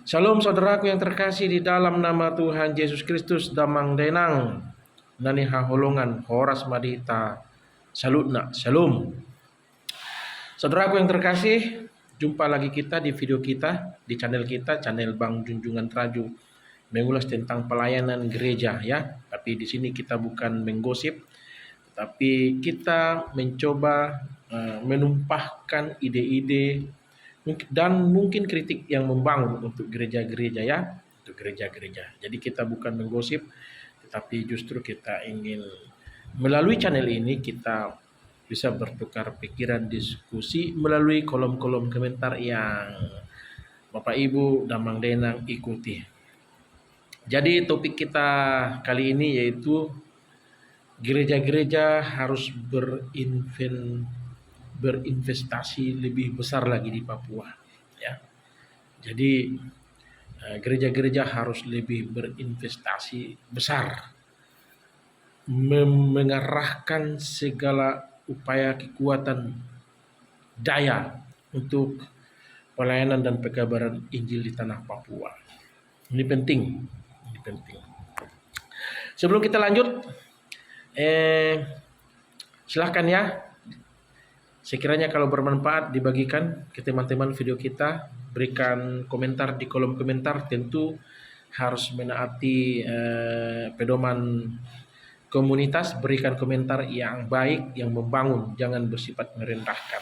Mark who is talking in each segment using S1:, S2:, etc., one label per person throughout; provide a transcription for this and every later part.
S1: Shalom saudaraku yang terkasih di dalam nama Tuhan Yesus Kristus, damang denang nani haholongan horas madita salutna shalom. Saudaraku yang terkasih, jumpa lagi kita di video kita di channel kita, channel Bang Junjungan Traju, mengulas tentang pelayanan gereja ya. Tapi di sini kita bukan menggosip, tapi kita mencoba menumpahkan ide-ide dan mungkin kritik yang membangun untuk gereja-gereja ya, untuk gereja-gereja. Jadi kita bukan menggosip, tetapi justru kita ingin melalui channel ini kita bisa bertukar pikiran, diskusi melalui kolom-kolom komentar yang Bapak Ibu dan Mang Denang ikuti. Jadi topik kita kali ini yaitu gereja-gereja harus berinvestasi lebih besar lagi di Papua ya. Jadi gereja-gereja harus lebih berinvestasi besar, mengarahkan segala upaya kekuatan daya untuk pelayanan dan pekabaran Injil di tanah Papua. Ini penting, ini penting. Sebelum kita lanjut, silahkan ya, sekiranya kalau bermanfaat dibagikan ke teman-teman video kita, berikan komentar di kolom komentar. Tentu harus menaati pedoman komunitas, berikan komentar yang baik, yang membangun, jangan bersifat merendahkan.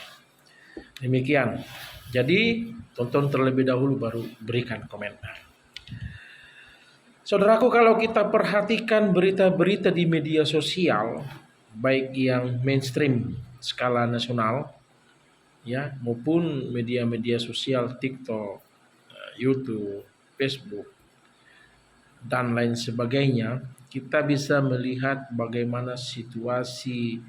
S1: Demikian. Jadi tonton terlebih dahulu baru berikan komentar. Saudaraku, kalau kita perhatikan berita-berita di media sosial, baik yang mainstream skala nasional ya maupun media-media sosial TikTok, YouTube, Facebook dan lain sebagainya, kita bisa melihat bagaimana situasi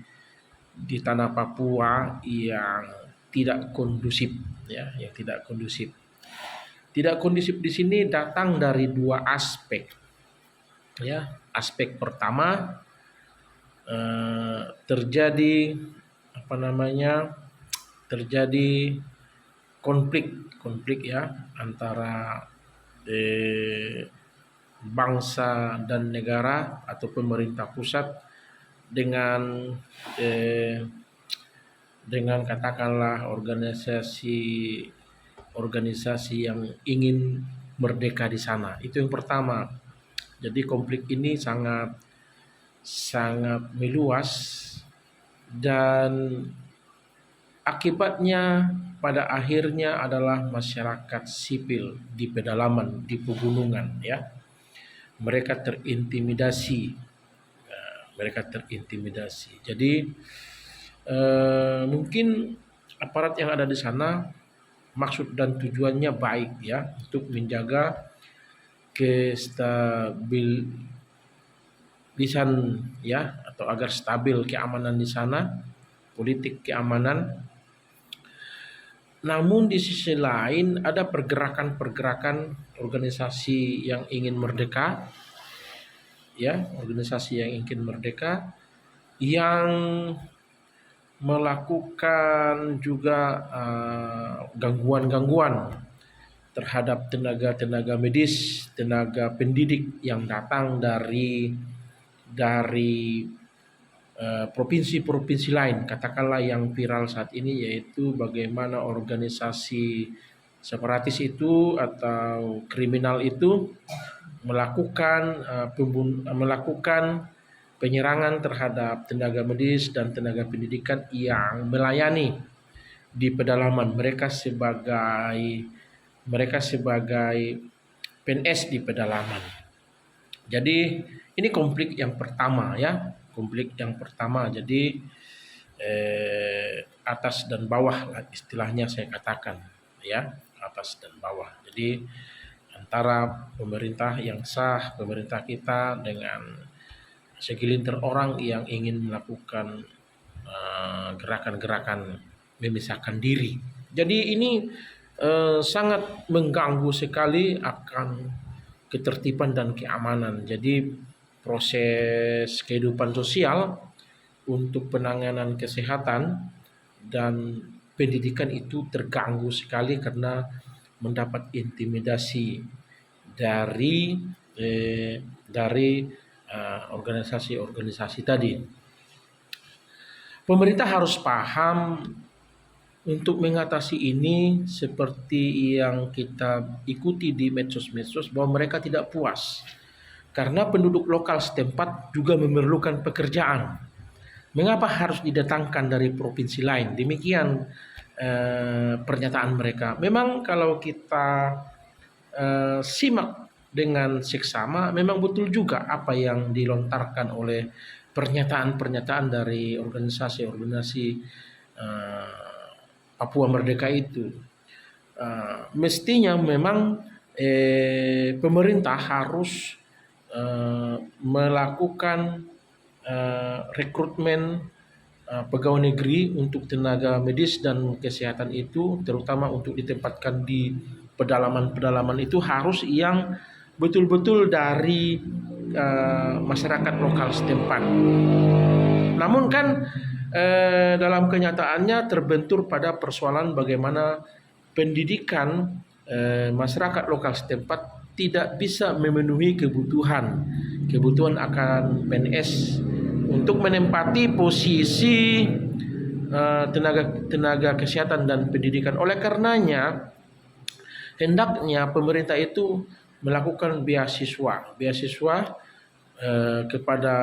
S1: di tanah Papua yang tidak kondusif ya, yang tidak kondusif. Tidak kondusif di sini datang dari dua aspek. Ya, aspek pertama terjadi terjadi konflik ya antara bangsa dan negara atau pemerintah pusat dengan katakanlah organisasi yang ingin merdeka di sana. Itu yang pertama. Jadi konflik ini sangat meluas dan akibatnya pada akhirnya adalah masyarakat sipil di pedalaman, di pegunungan ya. Mereka terintimidasi. Jadi mungkin aparat yang ada di sana maksud dan tujuannya baik ya, untuk menjaga kestabilisan ya, atau agar stabil keamanan di sana, politik keamanan. Namun di sisi lain ada pergerakan-pergerakan organisasi yang ingin merdeka ya, yang melakukan juga gangguan-gangguan terhadap tenaga medis, tenaga pendidik yang datang dari provinsi-provinsi lain. Katakanlah yang viral saat ini yaitu bagaimana organisasi separatis itu atau kriminal itu melakukan penyerangan terhadap tenaga medis dan tenaga pendidikan yang melayani di pedalaman. Mereka sebagai PNS di pedalaman. Jadi ini konflik yang pertama ya, Jadi atas dan bawah lah istilahnya saya katakan ya, atas dan bawah. Jadi antara pemerintah yang sah, pemerintah kita dengan segelintir orang yang ingin melakukan gerakan-gerakan memisahkan diri. Jadi ini sangat mengganggu sekali akan ketertiban dan keamanan. Jadi proses kehidupan sosial untuk penanganan kesehatan dan pendidikan itu terganggu sekali karena mendapat intimidasi dari organisasi-organisasi tadi. Pemerintah harus paham untuk mengatasi ini, seperti yang kita ikuti di medsos-medsos, bahwa mereka tidak puas karena penduduk lokal setempat juga memerlukan pekerjaan. Mengapa harus didatangkan dari provinsi lain? Demikian pernyataan mereka. Memang kalau kita simak dengan seksama, memang betul juga apa yang dilontarkan oleh pernyataan-pernyataan dari organisasi-organisasi Papua Merdeka itu. Mestinya memang pemerintah harus melakukan rekrutmen pegawai negeri untuk tenaga medis dan kesehatan itu, terutama untuk ditempatkan di pedalaman-pedalaman itu, harus yang betul-betul dari masyarakat lokal setempat. Namun kan dalam kenyataannya terbentur pada persoalan bagaimana pendidikan masyarakat lokal setempat tidak bisa memenuhi kebutuhan akan PNS untuk menempati posisi tenaga kesehatan dan pendidikan. Oleh karenanya hendaknya pemerintah itu melakukan beasiswa kepada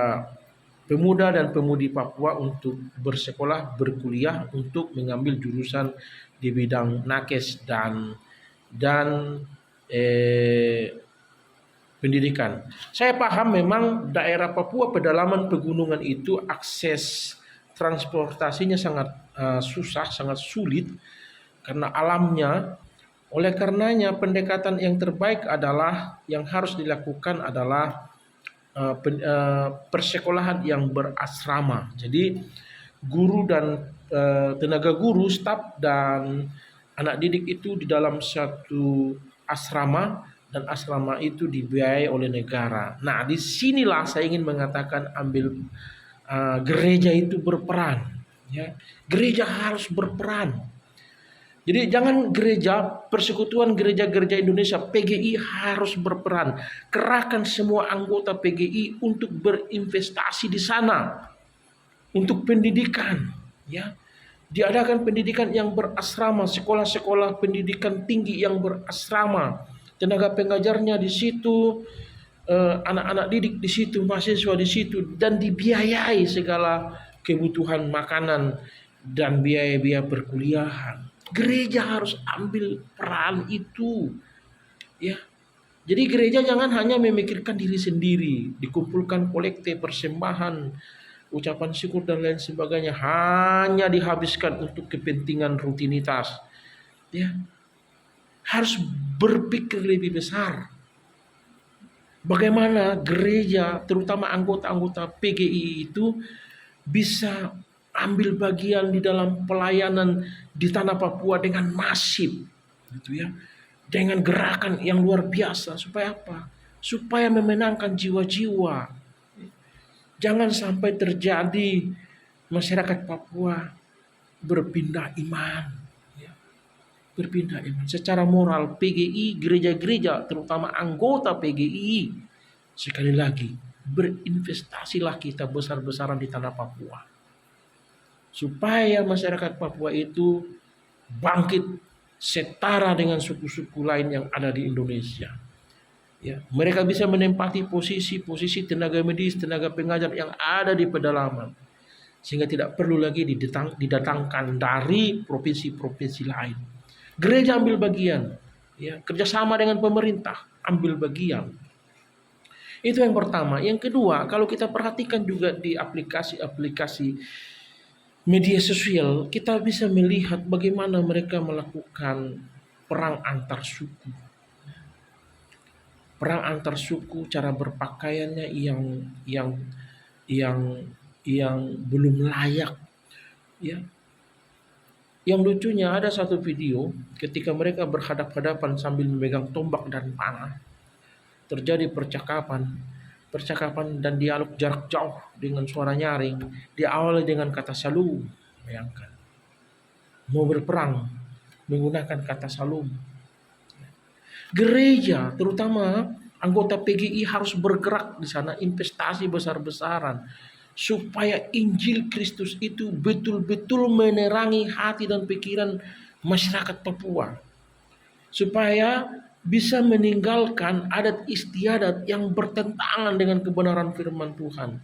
S1: pemuda dan pemudi Papua untuk bersekolah, berkuliah, untuk mengambil jurusan di bidang nakes dan pendidikan. Saya paham memang daerah Papua pedalaman pegunungan itu akses transportasinya sangat susah, sangat sulit karena alamnya. Oleh karenanya pendekatan yang terbaik adalah yang harus dilakukan adalah persekolahan yang berasrama. Jadi guru dan tenaga guru, staf dan anak didik itu di dalam satu asrama, dan asrama itu dibiayai oleh negara. Nah, disinilah saya ingin mengatakan gereja itu berperan. Ya, gereja harus berperan. Jadi jangan persekutuan gereja-gereja Indonesia PGI harus berperan. Kerahkan semua anggota PGI untuk berinvestasi di sana untuk pendidikan. Ya, diadakan pendidikan yang berasrama, sekolah-sekolah pendidikan tinggi yang berasrama, tenaga pengajarnya di situ, anak-anak didik di situ, mahasiswa di situ, dan dibiayai segala kebutuhan makanan dan biaya-biaya perkuliahan. Gereja harus ambil peran itu, ya. Jadi gereja jangan hanya memikirkan diri sendiri, dikumpulkan kolekte, persembahan, ucapan syukur dan lain sebagainya, hanya dihabiskan untuk kepentingan rutinitas. Ya, harus berpikir lebih besar. Bagaimana gereja, terutama anggota-anggota PGI itu bisa ambil bagian di dalam pelayanan di tanah Papua dengan masif, gitu ya, dengan gerakan yang luar biasa. Supaya apa? Supaya memenangkan jiwa-jiwa. Jangan sampai terjadi masyarakat Papua berpindah iman, ya. Berpindah iman secara moral. PGI, gereja-gereja, terutama anggota PGI, sekali lagi berinvestasilah kita besar-besaran di tanah Papua, supaya masyarakat Papua itu bangkit setara dengan suku-suku lain yang ada di Indonesia. Ya, mereka bisa menempati posisi-posisi tenaga medis, tenaga pengajar yang ada di pedalaman, sehingga tidak perlu lagi didatangkan dari provinsi-provinsi lain. Gereja ambil bagian, ya, kerjasama dengan pemerintah ambil bagian. Itu yang pertama. Yang kedua, kalau kita perhatikan juga di aplikasi-aplikasi media sosial, kita bisa melihat bagaimana mereka melakukan perang antar suku. Perang antar suku, cara berpakaiannya yang belum layak. Ya. Yang lucunya ada satu video ketika mereka berhadap-hadapan sambil memegang tombak dan panah. Terjadi percakapan dan dialog jarak jauh dengan suara nyaring, diawali dengan kata salum. Bayangkan, mau berperang menggunakan kata salum. Gereja, terutama anggota PGI harus bergerak di sana, investasi besar-besaran supaya Injil Kristus itu betul-betul menerangi hati dan pikiran masyarakat Papua, supaya bisa meninggalkan adat istiadat yang bertentangan dengan kebenaran firman Tuhan.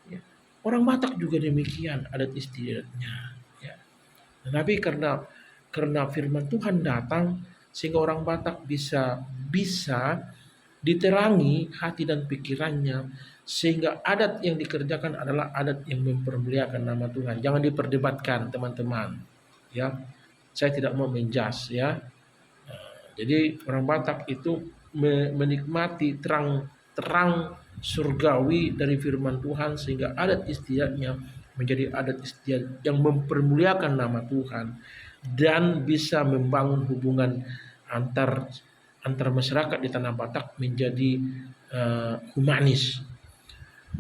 S1: Ya. Orang Batak juga demikian adat istiadatnya. Ya. Tetapi karena firman Tuhan datang sehingga orang Batak bisa diterangi hati dan pikirannya, sehingga adat yang dikerjakan adalah adat yang mempermuliakan nama Tuhan. Jangan diperdebatkan teman-teman. Ya, saya tidak mau menjas ya. Jadi orang Batak itu menikmati terang surgawi dari firman Tuhan, sehingga adat istiadatnya menjadi adat istiadat yang mempermuliakan nama Tuhan dan bisa membangun hubungan antar antar masyarakat di tanah Batak menjadi humanis.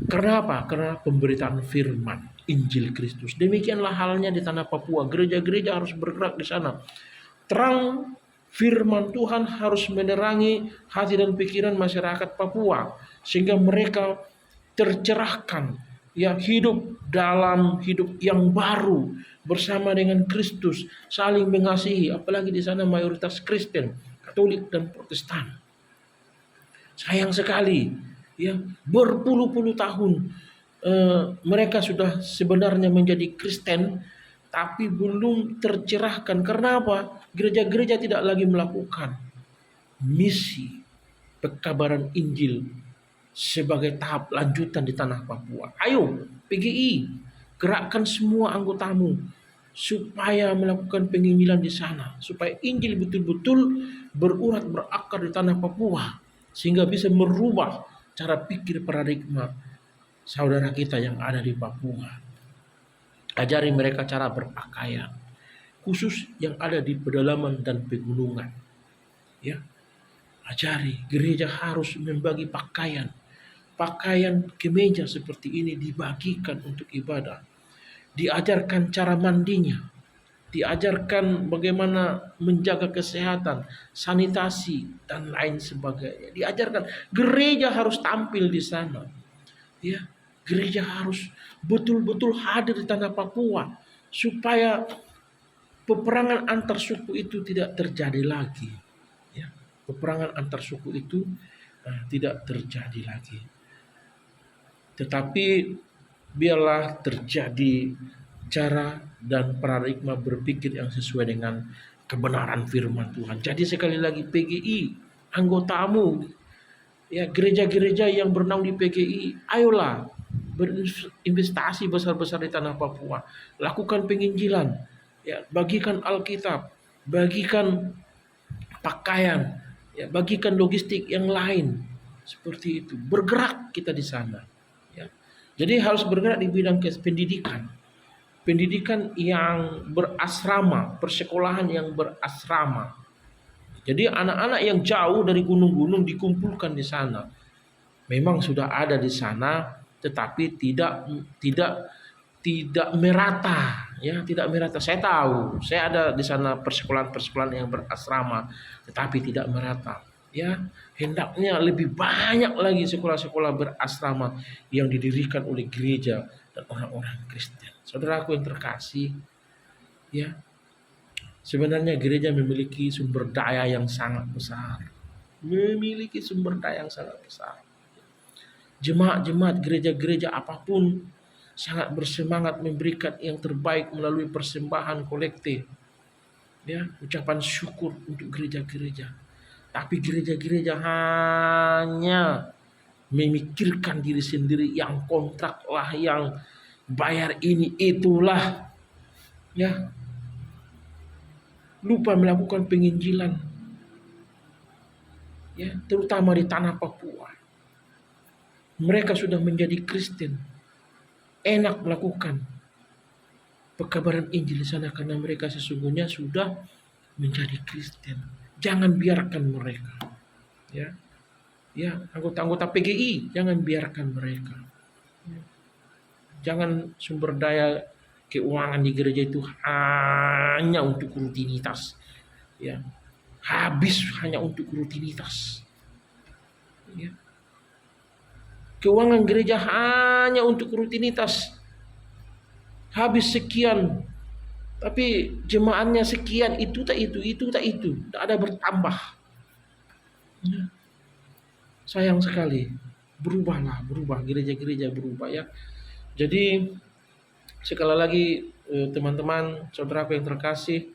S1: Karena apa? Karena pemberitaan firman Injil Kristus. Demikianlah halnya di tanah Papua. Gereja-gereja harus bergerak di sana. Terang firman Tuhan harus menerangi hati dan pikiran masyarakat Papua sehingga mereka tercerahkan, ya, hidup dalam hidup yang baru bersama dengan Kristus, saling mengasihi, apalagi di sana mayoritas Kristen, Katolik dan Protestan. Sayang sekali, ya, berpuluh-puluh tahun mereka sudah sebenarnya menjadi Kristen, tapi belum tercerahkan. Karena apa? Gereja-gereja tidak lagi melakukan misi pekabaran Injil sebagai tahap lanjutan di tanah Papua. Ayo, PGI, gerakkan semua anggotamu supaya melakukan penginjilan di sana, supaya Injil betul-betul berurat berakar di tanah Papua, sehingga bisa merubah cara pikir paradigma saudara kita yang ada di Papua. Ajari mereka cara berpakaian, khusus yang ada di pedalaman dan pegunungan. Ya, ajari gereja harus membagi pakaian. Pakaian kemeja seperti ini dibagikan untuk ibadah. Diajarkan cara mandinya, diajarkan bagaimana menjaga kesehatan, sanitasi dan lain sebagainya. Diajarkan, gereja harus tampil di sana. Ya, gereja harus betul-betul hadir di tanah Papua supaya peperangan antar suku itu tidak terjadi lagi. Ya, peperangan antar suku itu tidak terjadi lagi. Tetapi biarlah terjadi cara dan paradigma berpikir yang sesuai dengan kebenaran firman Tuhan. Jadi sekali lagi PGI, anggotamu, ya, gereja-gereja yang bernaung di PGI, ayolah berinvestasi besar-besar di tanah Papua. Lakukan penginjilan, ya, bagikan Alkitab, bagikan pakaian, ya, bagikan logistik yang lain. Seperti itu. Bergerak kita di sana. Ya. Jadi harus bergerak di bidang pendidikan. Pendidikan yang berasrama, persekolahan yang berasrama. Jadi anak-anak yang jauh dari gunung-gunung dikumpulkan di sana. Memang sudah ada di sana, tetapi tidak merata, ya, tidak merata. Saya tahu, saya ada di sana persekolahan-persekolahan yang berasrama, tetapi tidak merata. Ya, hendaknya lebih banyak lagi sekolah-sekolah berasrama yang didirikan oleh gereja dan orang-orang Kristen. Saudaraku yang terkasih, ya, sebenarnya gereja memiliki sumber daya yang sangat besar. Memiliki sumber daya yang sangat besar. Jemaat-jemaat gereja-gereja apapun sangat bersemangat memberikan yang terbaik melalui persembahan kolektif. Ya, ucapan syukur untuk gereja-gereja. Tapi gereja-gereja hanya memikirkan diri sendiri, yang kontrak lah, yang bayar ini itulah. Ya, lupa melakukan penginjilan. Ya, terutama di tanah Papua. Mereka sudah menjadi Kristen. Enak melakukan pekabaran Injil di sana karena mereka sesungguhnya sudah menjadi Kristen. Jangan biarkan mereka. Ya. Ya, anggota-anggota PGI, jangan biarkan mereka. Ya. Jangan sumber daya keuangan di gereja itu hanya untuk rutinitas. Ya. habis hanya untuk rutinitas. Ya. Keuangan gereja hanya untuk rutinitas. Habis sekian, tapi jemaatnya sekian, itu tak itu, tak ada bertambah. Ya. Sayang sekali. Berubah gereja-gereja berubah ya. Jadi sekali lagi teman-teman, saudaraku yang terkasih,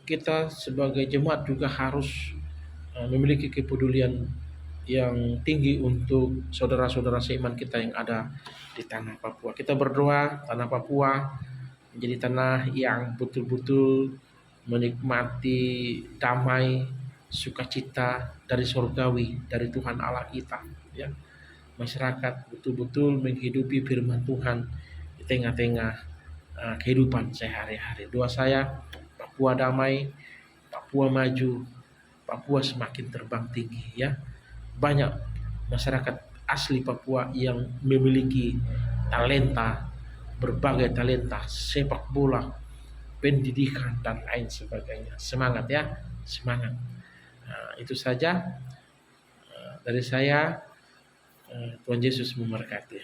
S1: kita sebagai jemaat juga harus memiliki kepedulian yang tinggi untuk saudara-saudara seiman kita yang ada di tanah Papua. Kita berdoa tanah Papua menjadi tanah yang betul-betul menikmati damai, sukacita dari surgawi dari Tuhan Allah kita. Ya, masyarakat betul-betul menghidupi firman Tuhan di tengah-tengah kehidupan sehari-hari. Doa saya, Papua damai, Papua maju, Papua semakin terbang tinggi ya. Banyak masyarakat asli Papua yang memiliki talenta, berbagai talenta, sepak bola, pendidikan dan lain sebagainya. Semangat ya, semangat. Itu saja dari saya. Tuhan Yesus memberkati.